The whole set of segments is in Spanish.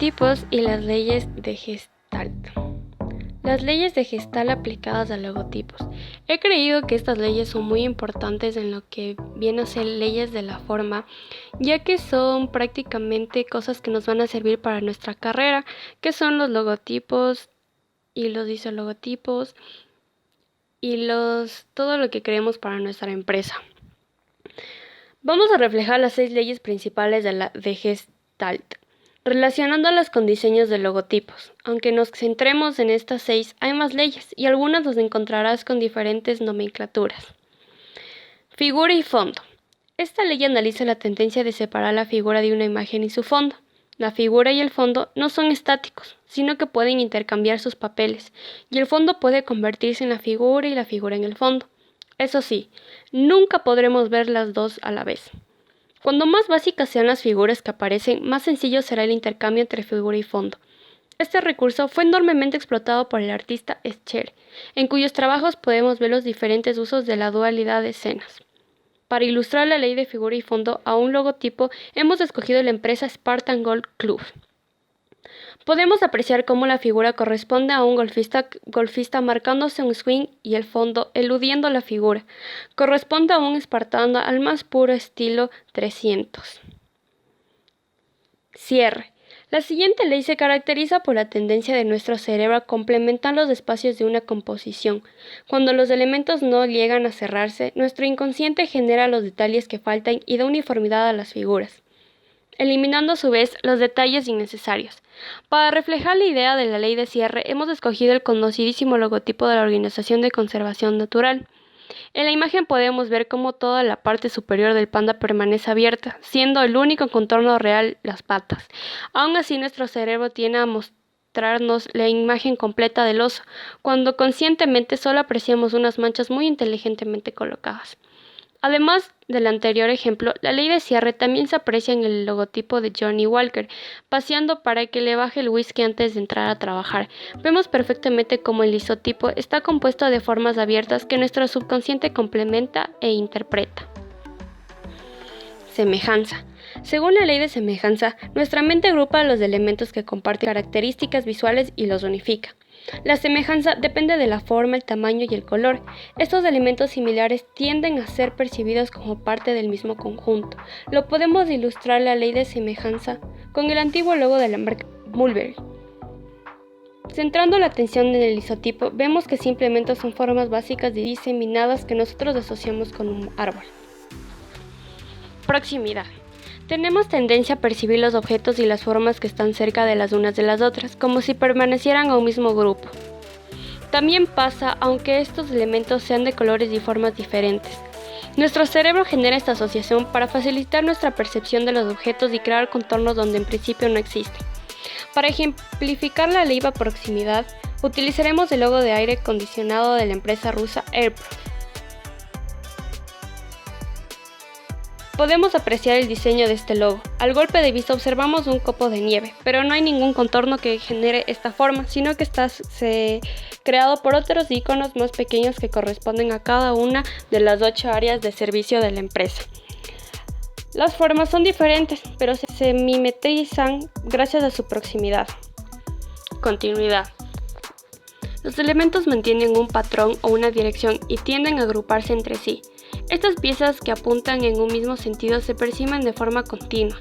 logotipos y las leyes de Gestalt. Las leyes de Gestalt aplicadas a logotipos. He creído que estas leyes son muy importantes en lo que viene a ser leyes de la forma, ya que son prácticamente cosas que nos van a servir para nuestra carrera, que son los logotipos y los isologotipos y todo lo que creemos para nuestra empresa. Vamos a reflejar las 6 leyes principales de Gestalt, relacionándolas con diseños de logotipos. Aunque nos centremos en estas 6, hay más leyes y algunas las encontrarás con diferentes nomenclaturas. Figura y fondo. Esta ley analiza la tendencia de separar la figura de una imagen y su fondo. La figura y el fondo no son estáticos, sino que pueden intercambiar sus papeles, y el fondo puede convertirse en la figura y la figura en el fondo. Eso sí, nunca podremos ver las dos a la vez. Cuando más básicas sean las figuras que aparecen, más sencillo será el intercambio entre figura y fondo. Este recurso fue enormemente explotado por el artista Escher, en cuyos trabajos podemos ver los diferentes usos de la dualidad de escenas. Para ilustrar la ley de figura y fondo a un logotipo, hemos escogido la empresa Spartan Golf Club. Podemos apreciar cómo la figura corresponde a un golfista marcándose un swing y el fondo, eludiendo la figura, corresponde a un espartano al más puro estilo 300. Cierre. La siguiente ley se caracteriza por la tendencia de nuestro cerebro a complementar los espacios de una composición. Cuando los elementos no llegan a cerrarse, nuestro inconsciente genera los detalles que faltan y da uniformidad a las figuras, eliminando a su vez los detalles innecesarios. Para reflejar la idea de la ley de cierre, hemos escogido el conocidísimo logotipo de la Organización de Conservación Natural. En la imagen podemos ver cómo toda la parte superior del panda permanece abierta, siendo el único contorno real las patas. Aún así, nuestro cerebro tiende a mostrarnos la imagen completa del oso, cuando conscientemente solo apreciamos unas manchas muy inteligentemente colocadas. Además del anterior ejemplo, la ley de cierre también se aprecia en el logotipo de Johnny Walker, paseando para que le baje el whisky antes de entrar a trabajar. Vemos perfectamente cómo el isotipo está compuesto de formas abiertas que nuestro subconsciente complementa e interpreta. Semejanza. Según la ley de semejanza, nuestra mente agrupa los elementos que comparten características visuales y los unifica. La semejanza depende de la forma, el tamaño y el color. Estos elementos similares tienden a ser percibidos como parte del mismo conjunto. Lo podemos ilustrar la ley de semejanza con el antiguo logo de la marca Mulberry. Centrando la atención en el isotipo, vemos que simplemente son formas básicas diseminadas que nosotros asociamos con un árbol. Proximidad. Tenemos tendencia a percibir los objetos y las formas que están cerca de las unas de las otras, como si permanecieran a un mismo grupo. También pasa aunque estos elementos sean de colores y formas diferentes. Nuestro cerebro genera esta asociación para facilitar nuestra percepción de los objetos y crear contornos donde en principio no existen. Para ejemplificar la ley de proximidad, utilizaremos el logo de aire acondicionado de la empresa rusa Airprof. Podemos apreciar el diseño de este logo. Al golpe de vista observamos un copo de nieve, pero no hay ningún contorno que genere esta forma, sino que está creado por otros iconos más pequeños que corresponden a cada una de las 8 áreas de servicio de la empresa. Las formas son diferentes, pero se mimetizan gracias a su proximidad. Continuidad. Los elementos mantienen un patrón o una dirección y tienden a agruparse entre sí. Estas piezas que apuntan en un mismo sentido se perciben de forma continua.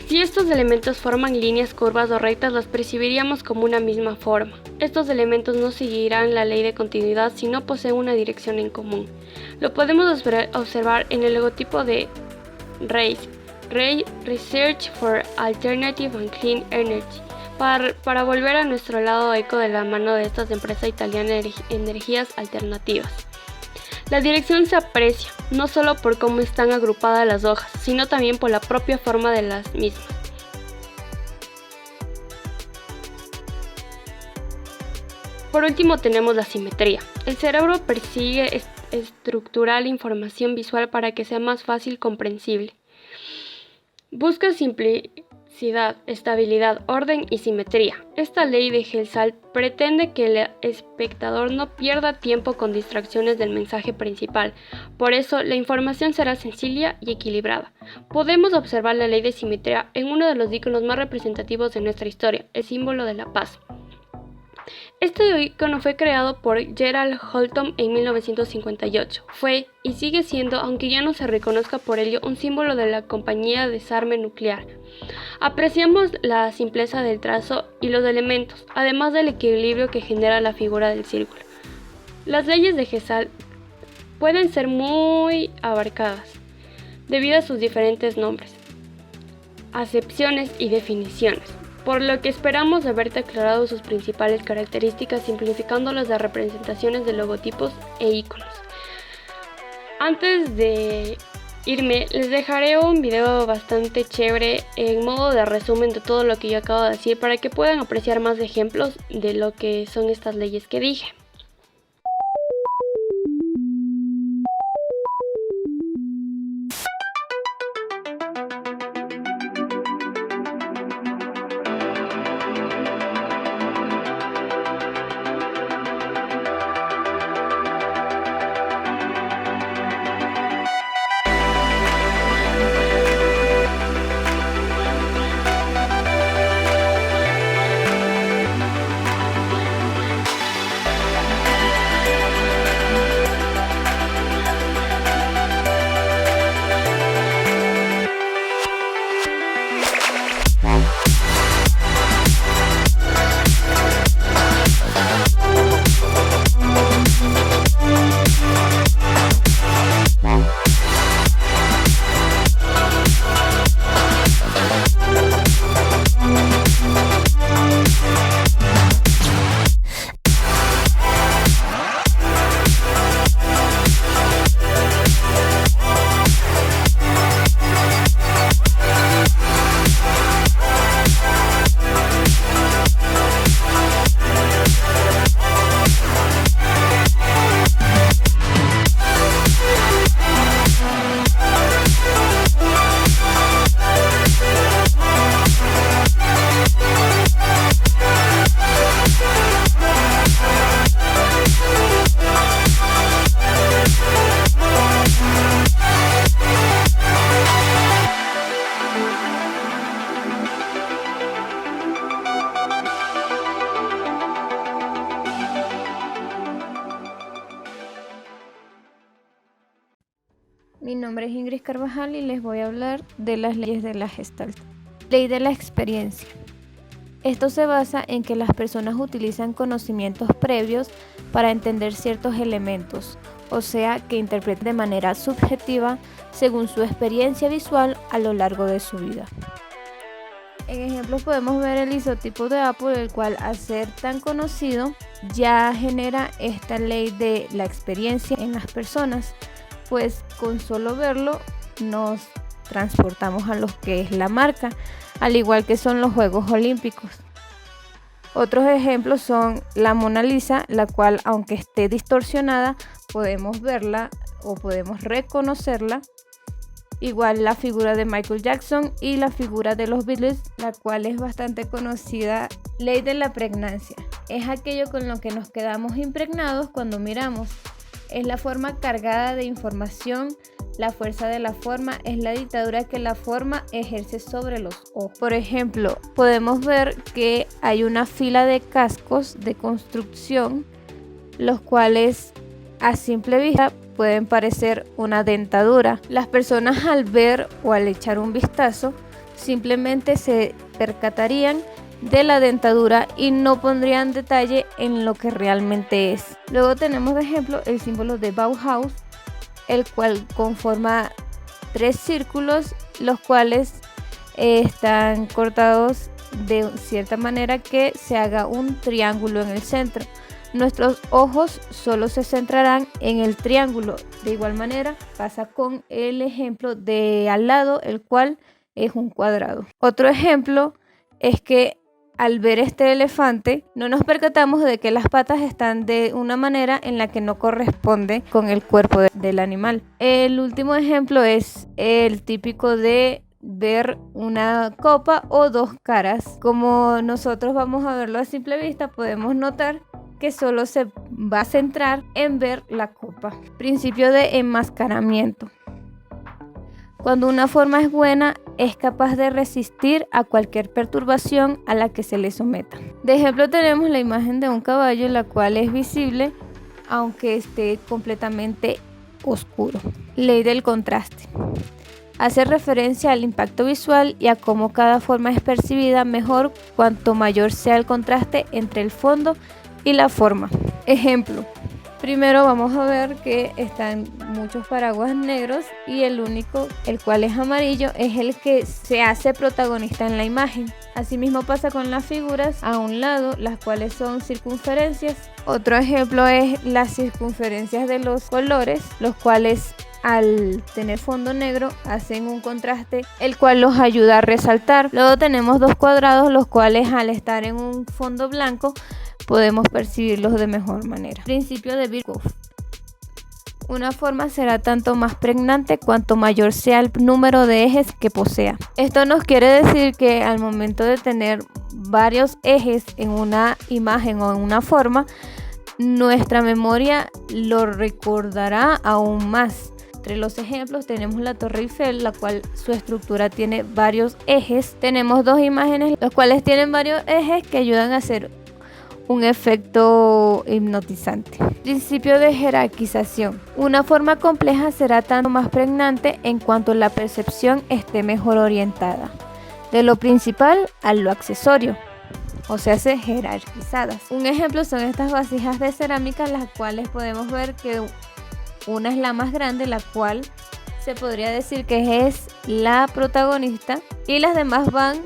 Si estos elementos forman líneas curvas o rectas, las percibiríamos como una misma forma. Estos elementos no seguirán la ley de continuidad si no poseen una dirección en común. Lo podemos observar en el logotipo de RACE, Research for Alternative and Clean Energy. Para volver a nuestro lado eco de la mano de estas empresas italianas de energías alternativas. La dirección se aprecia, no solo por cómo están agrupadas las hojas, sino también por la propia forma de las mismas. Por último tenemos la simetría. El cerebro persigue estructurar la información visual para que sea más fácil comprensible. Busca unicidad, estabilidad, orden y simetría. Esta ley de Gestalt pretende que el espectador no pierda tiempo con distracciones del mensaje principal. Por eso, la información será sencilla y equilibrada. Podemos observar la ley de simetría en uno de los iconos más representativos de nuestra historia, el símbolo de la paz. Este icono fue creado por Gerald Holton en 1958. Fue, y sigue siendo, aunque ya no se reconozca por ello, un símbolo de la compañía de desarme nuclear. Apreciamos la simpleza del trazo y los elementos, además del equilibrio que genera la figura del círculo. Las leyes de Gestalt pueden ser muy abarcadas, debido a sus diferentes nombres, acepciones y definiciones, por lo que esperamos haberte aclarado sus principales características, simplificando las representaciones de logotipos e iconos. Antes de irme, les dejaré un video bastante chévere en modo de resumen de todo lo que yo acabo de decir para que puedan apreciar más ejemplos de lo que son estas leyes que dije. Mi nombre es Ingrid Carvajal y les voy a hablar de las leyes de la Gestalt. Ley de la experiencia. Esto se basa en que las personas utilizan conocimientos previos para entender ciertos elementos, o sea, que interpreten de manera subjetiva según su experiencia visual a lo largo de su vida. En ejemplos podemos ver el isotipo de Apple, el cual al ser tan conocido ya genera esta ley de la experiencia en las personas, pues con solo verlo nos transportamos a lo que es la marca, al igual que son los Juegos Olímpicos. Otros ejemplos son la Mona Lisa, la cual aunque esté distorsionada podemos verla o podemos reconocerla. Igual la figura de Michael Jackson y la figura de los Beatles, la cual es bastante conocida. Ley de la pregnancia. Es aquello con lo que nos quedamos impregnados cuando miramos. Es la forma cargada de información. La fuerza de la forma es la dictadura que la forma ejerce sobre los ojos. Por ejemplo, podemos ver que hay una fila de cascos de construcción, los cuales a simple vista pueden parecer una dentadura. Las personas al ver o al echar un vistazo simplemente se percatarían de la dentadura y no pondrían detalle en lo que realmente es. Luego tenemos de ejemplo el símbolo de Bauhaus, el cual conforma 3 círculos, los cuales están cortados de cierta manera que se haga un triángulo en el centro. Nuestros ojos solo se centrarán en el triángulo. De igual manera pasa con el ejemplo de al lado, el cual es un cuadrado. Otro ejemplo es que al ver este elefante no nos percatamos de que las patas están de una manera en la que no corresponde con el cuerpo del animal. El último ejemplo es el típico de ver una copa o dos caras. Como nosotros vamos a verlo a simple vista, podemos notar que solo se va a centrar en ver la copa. Principio de enmascaramiento. Cuando una forma es buena, es capaz de resistir a cualquier perturbación a la que se le someta. De ejemplo tenemos la imagen de un caballo, la cual es visible aunque esté completamente oscuro. Ley del contraste. Hace referencia al impacto visual y a cómo cada forma es percibida mejor cuanto mayor sea el contraste entre el fondo y la forma. Ejemplo. Primero vamos a ver que están muchos paraguas negros y el único, el cual es amarillo, es el que se hace protagonista en la imagen. Asimismo pasa con las figuras a un lado, las cuales son circunferencias. Otro ejemplo es las circunferencias de los colores, los cuales al tener fondo negro hacen un contraste, el cual los ayuda a resaltar. Luego tenemos dos cuadrados, los cuales al estar en un fondo blanco podemos percibirlos de mejor manera. Principio de Birkhoff. Una forma será tanto más pregnante cuanto mayor sea el número de ejes que posea. Esto nos quiere decir que al momento de tener varios ejes en una imagen o en una forma, nuestra memoria lo recordará aún más. Entre los ejemplos tenemos la Torre Eiffel, la cual su estructura tiene varios ejes. Tenemos dos imágenes, los cuales tienen varios ejes que ayudan a hacer un efecto hipnotizante. Principio de jerarquización. Una forma compleja será tanto más pregnante en cuanto la percepción esté mejor orientada, de lo principal a lo accesorio, o sea, jerarquizadas. Un ejemplo son estas vasijas de cerámica, las cuales podemos ver que una es la más grande, la cual se podría decir que es la protagonista, y las demás van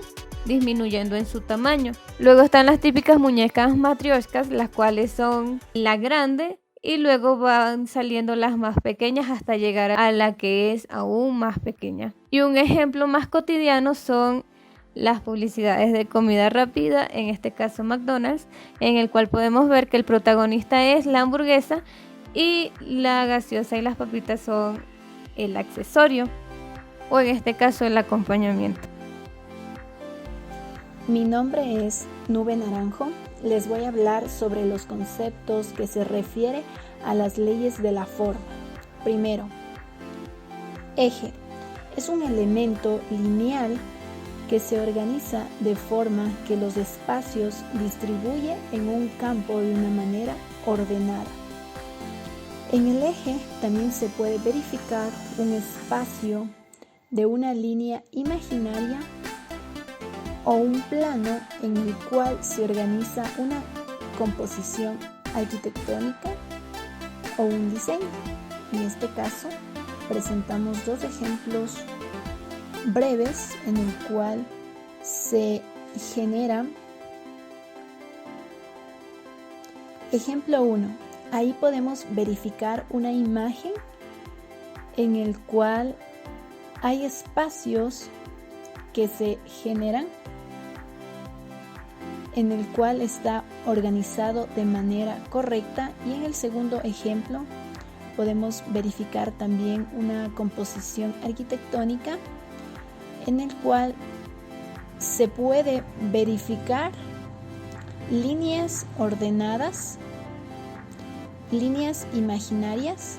disminuyendo en su tamaño. Luego están las típicas muñecas matrioshkas, las cuales son la grande y luego van saliendo las más pequeñas hasta llegar a la que es aún más pequeña. Y un ejemplo más cotidiano son las publicidades de comida rápida, en este caso McDonald's, en el cual podemos ver que el protagonista es la hamburguesa y la gaseosa y las papitas son el accesorio, o en este caso el acompañamiento. Mi nombre es Nube Naranjo. Les voy a hablar sobre los conceptos que se refiere a las leyes de la forma. Primero, eje. Es un elemento lineal que se organiza de forma que los espacios distribuye en un campo de una manera ordenada. En el eje también se puede verificar un espacio de una línea imaginaria o un plano en el cual se organiza una composición arquitectónica o un diseño. En este caso, presentamos dos ejemplos breves en el cual se generan. Ejemplo 1. Ahí podemos verificar una imagen en el cual hay espacios que se generan, en el cual está organizado de manera correcta, y en el segundo ejemplo podemos verificar también una composición arquitectónica en el cual se puede verificar líneas ordenadas, líneas imaginarias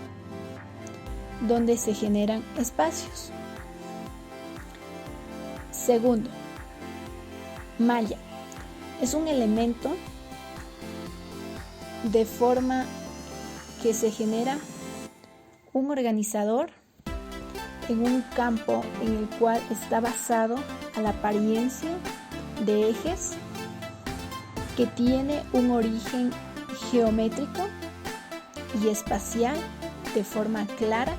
donde se generan espacios. Segundo, malla. Es un elemento de forma que se genera un organizador en un campo en el cual está basado a la apariencia de ejes que tiene un origen geométrico y espacial de forma clara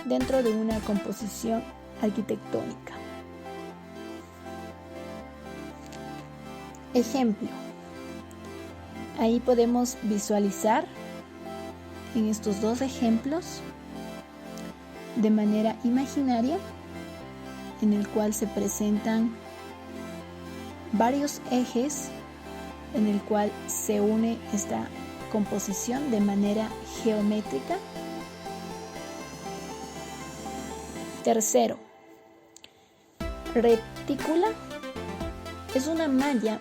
dentro de una composición arquitectónica. Ejemplo. Ahí podemos visualizar en estos dos ejemplos de manera imaginaria, en el cual se presentan varios ejes en el cual se une esta composición de manera geométrica. Tercero, Retícula es una malla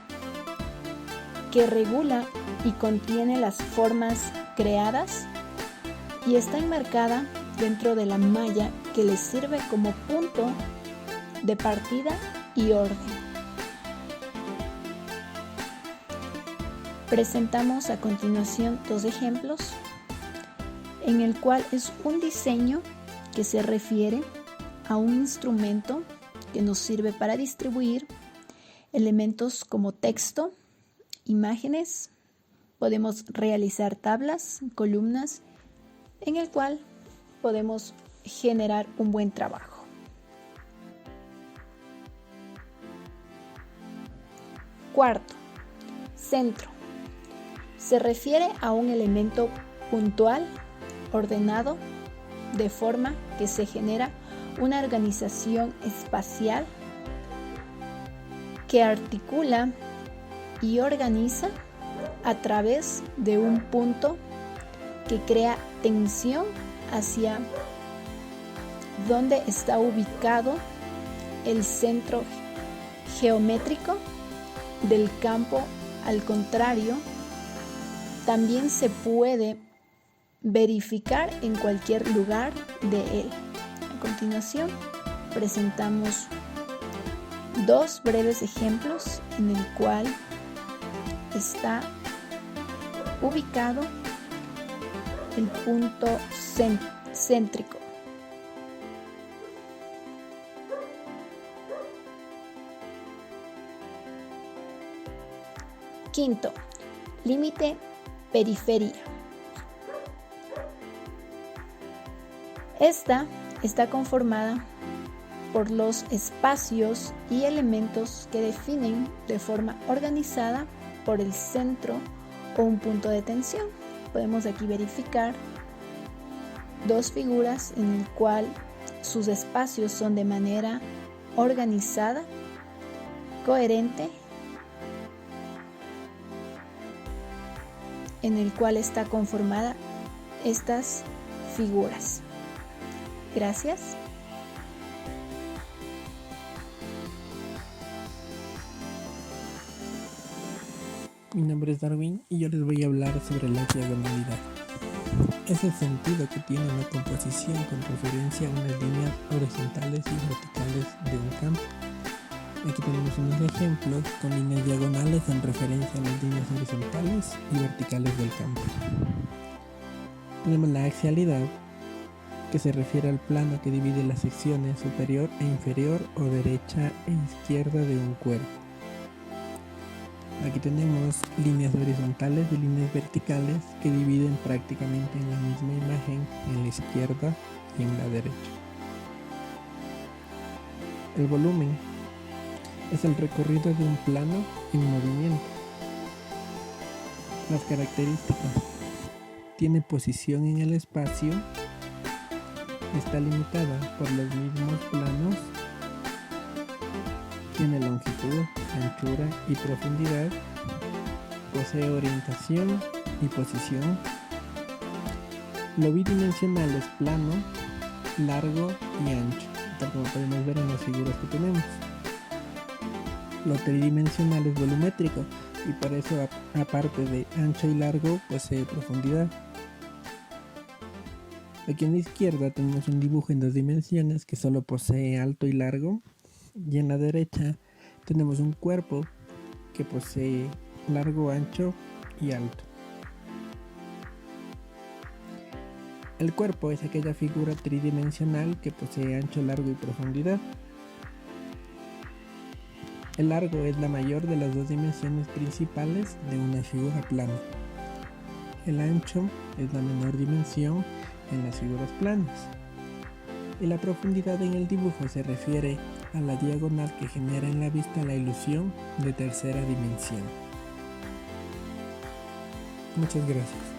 que regula y contiene las formas creadas y está enmarcada dentro de la malla que le sirve como punto de partida y orden. Presentamos a continuación dos ejemplos en el cual es un diseño que se refiere a un instrumento que nos sirve para distribuir elementos como texto, imágenes, podemos realizar tablas, columnas, en el cual podemos generar un buen trabajo. Cuarto, centro. Se refiere a un elemento puntual, ordenado, de forma que se genera una organización espacial que articula y organiza a través de un punto que crea tensión hacia donde está ubicado el centro geométrico del campo. Al contrario, también se puede verificar en cualquier lugar de él. A continuación, presentamos dos breves ejemplos en el cual está ubicado el punto céntrico. Quinto, límite, periferia. Esta está conformada por los espacios y elementos que definen de forma organizada por el centro o un punto de tensión. Podemos aquí verificar dos figuras en el cual sus espacios son de manera organizada, coherente, en el cual está conformada estas figuras. Gracias. Mi nombre es Darwin y yo les voy a hablar sobre la diagonalidad. Es el sentido que tiene una composición con referencia a unas líneas horizontales y verticales de un campo. Aquí tenemos unos ejemplos con líneas diagonales en referencia a las líneas horizontales y verticales del campo. Tenemos la axialidad, que se refiere al plano que divide las secciones superior e inferior o derecha e izquierda de un cuerpo. Aquí tenemos líneas horizontales y líneas verticales que dividen prácticamente en la misma imagen en la izquierda y en la derecha. El volumen es el recorrido de un plano en movimiento. Las características: tiene posición en el espacio, está limitada por los mismos planos, tiene longitud, anchura y profundidad, posee orientación y posición. Lo bidimensional es plano, largo y ancho, tal como podemos ver en las figuras que tenemos. Lo tridimensional es volumétrico y por eso, aparte de ancho y largo, posee profundidad. Aquí en la izquierda tenemos un dibujo en dos dimensiones que solo posee alto y largo, y en la derecha tenemos un cuerpo que posee largo, ancho y alto. El cuerpo es aquella figura tridimensional que posee ancho, largo y profundidad. El largo es la mayor de las dos dimensiones principales de una figura plana. El ancho es la menor dimensión en las figuras planas. Y la profundidad en el dibujo se refiere a la diagonal que genera en la vista la ilusión de tercera dimensión. Muchas gracias.